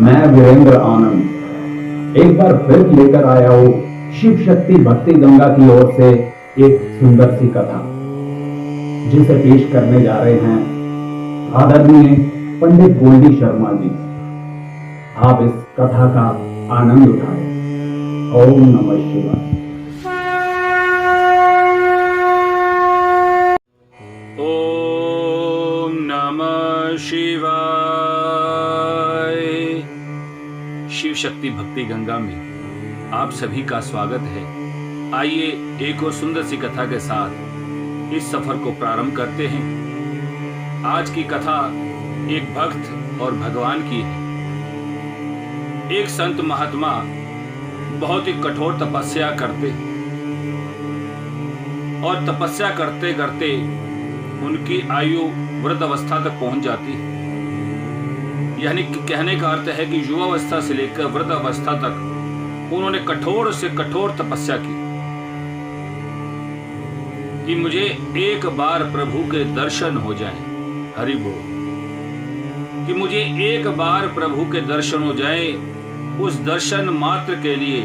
मैं वीरेंद्र आनंद एक बार फिर लेकर आया हूं शिव शक्ति भक्ति गंगा की ओर से एक सुंदर सी कथा, जिसे पेश करने जा रहे हैं आदरणीय पंडित गोल्डी शर्मा जी। आप इस कथा का आनंद उठाएं। ओम नमः शिवाय। ओम नमः शिवाय। शिव शक्ति भक्ति गंगा में आप सभी का स्वागत है। आइए एक और सुंदर सी कथा के साथ इस सफर को प्रारंभ करते हैं। आज की कथा एक भक्त और भगवान की है। एक संत महात्मा बहुत ही कठोर तपस्या करते और तपस्या करते करते उनकी आयु वृद्ध अवस्था तक पहुंच जाती है। यानी कि कहने का अर्थ है कि युवावस्था से लेकर वृद्ध अवस्था तक उन्होंने कठोर से कठोर तपस्या की कि मुझे एक बार प्रभु के दर्शन हो जाएं। हरि बोल। कि मुझे एक बार प्रभु के दर्शन हो जाए। उस दर्शन मात्र के लिए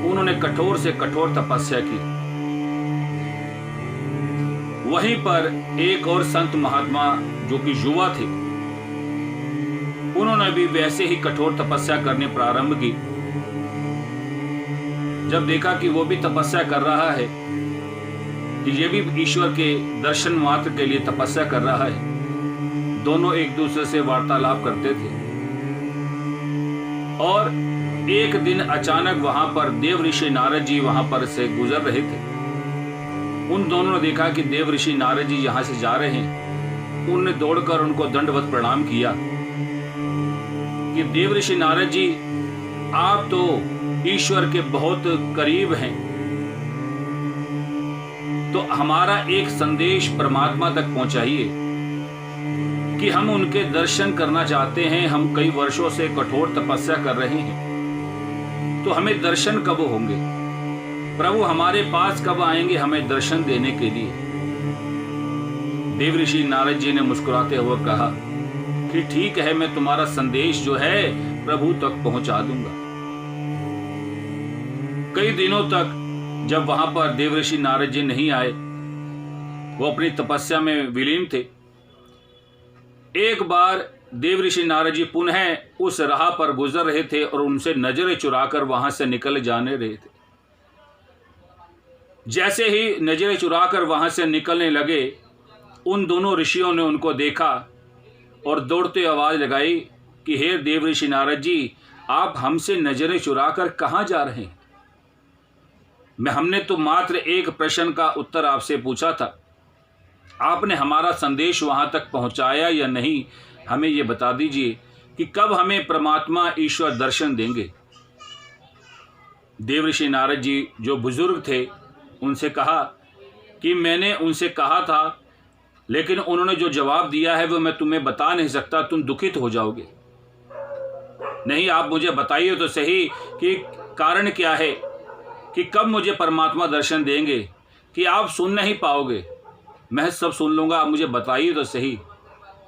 उन्होंने कठोर से कठोर तपस्या की। वहीं पर एक और संत महात्मा जो कि युवा थे, उन्होंने भी वैसे ही कठोर तपस्या करने प्रारंभ की। जब देखा कि वो भी तपस्या कर रहा है, कि ये भी ईश्वर के दर्शन मात्र के लिए तपस्या कर रहा है, दोनों एक दूसरे से वार्तालाप करते थे। और एक दिन अचानक वहां पर देव ऋषि नारद जी वहां पर से गुजर रहे थे। उन दोनों ने देखा कि देव ऋषि नारद जी यहां से जा रहे हैं। उन्होंने दौड़कर उनको दंडवत प्रणाम किया कि देव ऋषि नारद जी, आप तो ईश्वर के बहुत करीब हैं, तो हमारा एक संदेश परमात्मा तक पहुंचाइए कि हम उनके दर्शन करना चाहते हैं। हम कई वर्षों से कठोर तपस्या कर रहे हैं, तो हमें दर्शन कब होंगे? प्रभु हमारे पास कब आएंगे हमें दर्शन देने के लिए? देव ऋषि नारद जी ने मुस्कुराते हुए कहा कि ठीक है, मैं तुम्हारा संदेश जो है प्रभु तक पहुंचा दूंगा। कई दिनों तक जब वहां पर देव ऋषि नारद जी नहीं आए, वो अपनी तपस्या में विलीन थे। एक बार देव ऋषि नारद जी पुनः उस राह पर गुजर रहे थे और उनसे नजरें चुराकर वहां से निकल जाने रहे थे। जैसे ही नजरें चुराकर वहां से निकलने लगे, उन दोनों ऋषियों ने उनको देखा और दौड़ते आवाज लगाई कि हे देव ऋषि नारद जी, आप हमसे नजरें चुराकर कहां जा रहे हैं? हमने तो मात्र एक प्रश्न का उत्तर आपसे पूछा था। आपने हमारा संदेश वहां तक पहुंचाया या नहीं? हमें यह बता दीजिए कि कब हमें परमात्मा ईश्वर दर्शन देंगे। देव ऋषि नारद जी जो बुजुर्ग थे, उनसे कहा कि मैंने उनसे कहा था, लेकिन उन्होंने जो जवाब दिया है वो मैं तुम्हें बता नहीं सकता, तुम दुखित हो जाओगे। नहीं, आप मुझे बताइए तो सही कि कारण क्या है, कि कब मुझे परमात्मा दर्शन देंगे, कि आप सुन नहीं पाओगे। मैं सब सुन लूँगा, आप मुझे बताइए तो सही।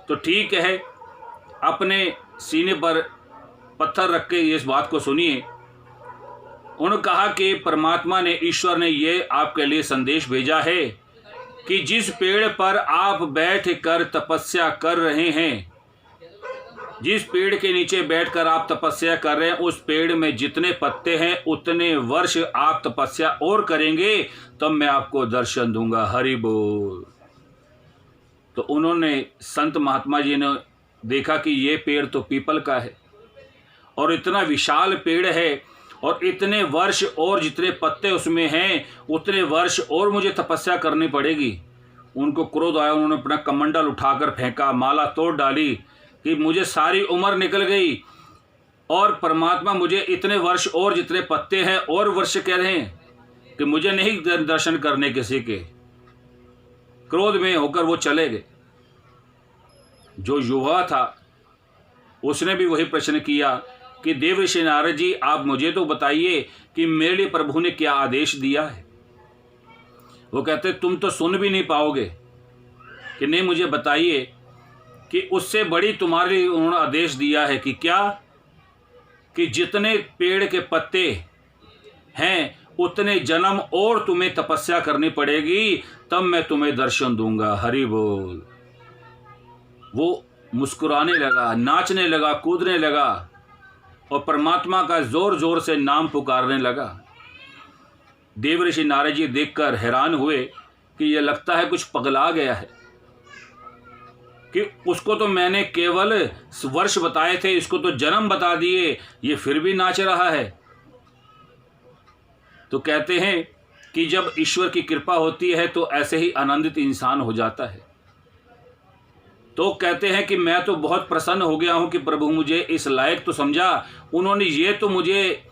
तो ठीक है, अपने सीने पर पत्थर रख के इस बात को सुनिए। उन्होंने कहा कि परमात्मा ने, ईश्वर ने ये आपके लिए संदेश भेजा है कि जिस पेड़ पर आप बैठ कर तपस्या कर रहे हैं, जिस पेड़ के नीचे बैठकर आप तपस्या कर रहे हैं, उस पेड़ में जितने पत्ते हैं उतने वर्ष आप तपस्या और करेंगे, तब मैं आपको दर्शन दूंगा। हरि बोल। तो उन्होंने, संत महात्मा जी ने देखा कि ये पेड़ तो पीपल का है और इतना विशाल पेड़ है और इतने वर्ष और जितने पत्ते उसमें हैं उतने वर्ष और मुझे तपस्या करनी पड़ेगी। उनको क्रोध आया, उन्होंने अपना कमंडल उठाकर फेंका, माला तोड़ डाली कि मुझे सारी उम्र निकल गई और परमात्मा मुझे इतने वर्ष और जितने पत्ते हैं और वर्ष कह रहे हैं कि मुझे नहीं दर्शन करने किसी के। क्रोध में होकर वो चले गए। जो युवा था उसने भी वही प्रश्न किया कि देव ऋषि नारद जी, आप मुझे तो बताइए कि मेरे लिए प्रभु ने क्या आदेश दिया है। वो कहते तुम तो सुन भी नहीं पाओगे, कि नहीं, मुझे बताइए कि उससे बड़ी तुम्हारे लिए उन्होंने आदेश दिया है कि क्या, कि जितने पेड़ के पत्ते हैं उतने जन्म और तुम्हें तपस्या करनी पड़ेगी, तब मैं तुम्हें दर्शन दूंगा। हरि बोल। वो मुस्कुराने लगा, नाचने लगा, कूदने लगा और परमात्मा का जोर जोर से नाम पुकारने लगा। देवर्षि नारद जी देखकर हैरान हुए कि यह लगता है कुछ पगला गया है, कि उसको तो मैंने केवल वर्ष बताए थे, इसको तो जन्म बता दिए, ये फिर भी नाच रहा है। तो कहते हैं कि जब ईश्वर की कृपा होती है तो ऐसे ही आनंदित इंसान हो जाता है। तो कहते हैं कि मैं तो बहुत प्रसन्न हो गया हूं कि प्रभु मुझे इस लायक तो समझा, उन्होंने ये तो मुझे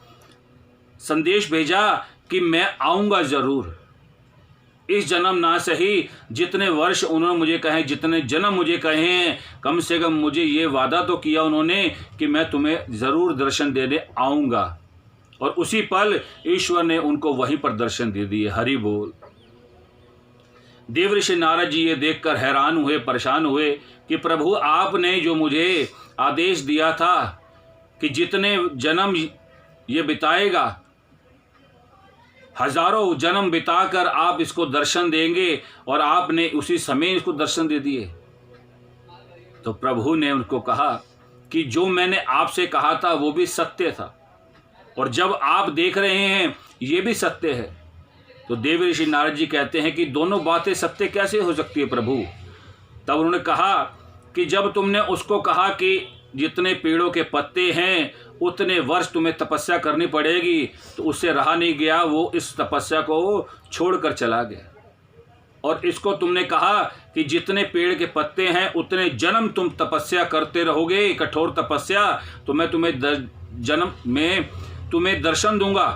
संदेश भेजा कि मैं आऊंगा जरूर। इस जन्म ना सही, जितने वर्ष उन्होंने मुझे कहे, जितने जन्म मुझे कहे हैं, कम से कम मुझे ये वादा तो किया उन्होंने कि मैं तुम्हें ज़रूर दर्शन देने आऊँगा। और उसी पल ईश्वर ने उनको वहीं पर दर्शन दे दिए। हरि बोल। देवर्षि नारद जी ये देखकर हैरान हुए, परेशान हुए कि प्रभु आपने जो मुझे आदेश दिया था कि जितने जन्म ये बिताएगा, हजारों जन्म बिताकर आप इसको दर्शन देंगे, और आपने उसी समय इसको दर्शन दे दिए। तो प्रभु ने उनको कहा कि जो मैंने आपसे कहा था वो भी सत्य था, और जब आप देख रहे हैं ये भी सत्य है। तो देवर्षि नारद जी कहते हैं कि दोनों बातें सत्य कैसे हो सकती है प्रभु। तब उन्होंने कहा कि जब तुमने उसको कहा कि जितने पेड़ों के पत्ते हैं उतने वर्ष तुम्हें तपस्या करनी पड़ेगी, तो उससे रहा नहीं गया, वो इस तपस्या को छोड़कर चला गया। और इसको तुमने कहा कि जितने पेड़ के पत्ते हैं उतने जन्म तुम तपस्या करते रहोगे, कठोर तपस्या, तो मैं तुम्हें जन्म में तुम्हें दर्शन दूंगा।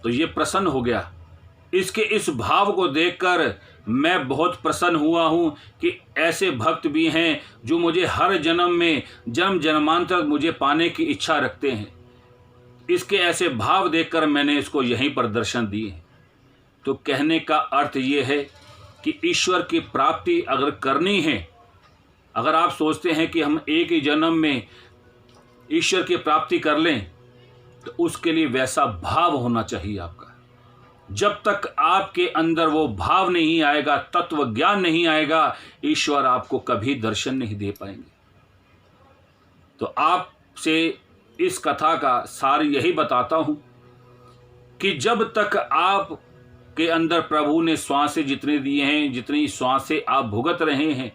तो ये प्रसन्न हो गया। इसके इस भाव को देखकर मैं बहुत प्रसन्न हुआ हूं कि ऐसे भक्त भी हैं जो मुझे हर जन्म में जन्म जन्मांतर मुझे पाने की इच्छा रखते हैं। इसके ऐसे भाव देखकर मैंने इसको यहीं पर दर्शन दिए। तो कहने का अर्थ ये है कि ईश्वर की प्राप्ति अगर करनी है, अगर आप सोचते हैं कि हम एक ही जन्म में ईश्वर की प्राप्ति कर लें, तो उसके लिए वैसा भाव होना चाहिए आपका। जब तक आपके अंदर वो भाव नहीं आएगा, तत्व ज्ञान नहीं आएगा, ईश्वर आपको कभी दर्शन नहीं दे पाएंगे। तो आपसे इस कथा का सार यही बताता हूं कि जब तक आप के अंदर प्रभु ने श्वासें जितनी दिए हैं, जितनी श्वासें आप भुगत रहे हैं,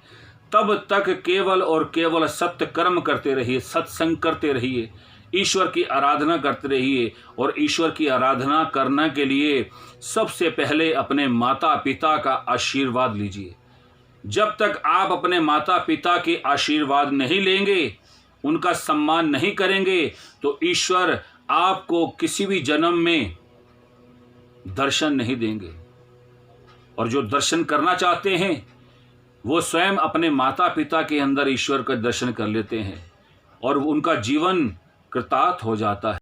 तब तक केवल और केवल सत्य कर्म करते रहिए, सत्संग करते रहिए, ईश्वर की आराधना करते रहिए। और ईश्वर की आराधना करने के लिए सबसे पहले अपने माता पिता का आशीर्वाद लीजिए। जब तक आप अपने माता पिता के आशीर्वाद नहीं लेंगे, उनका सम्मान नहीं करेंगे, तो ईश्वर आपको किसी भी जन्म में दर्शन नहीं देंगे। और जो दर्शन करना चाहते हैं वो स्वयं अपने माता पिता के अंदर ईश्वर का दर्शन कर लेते हैं और उनका जीवन कृतार्थ हो जाता है।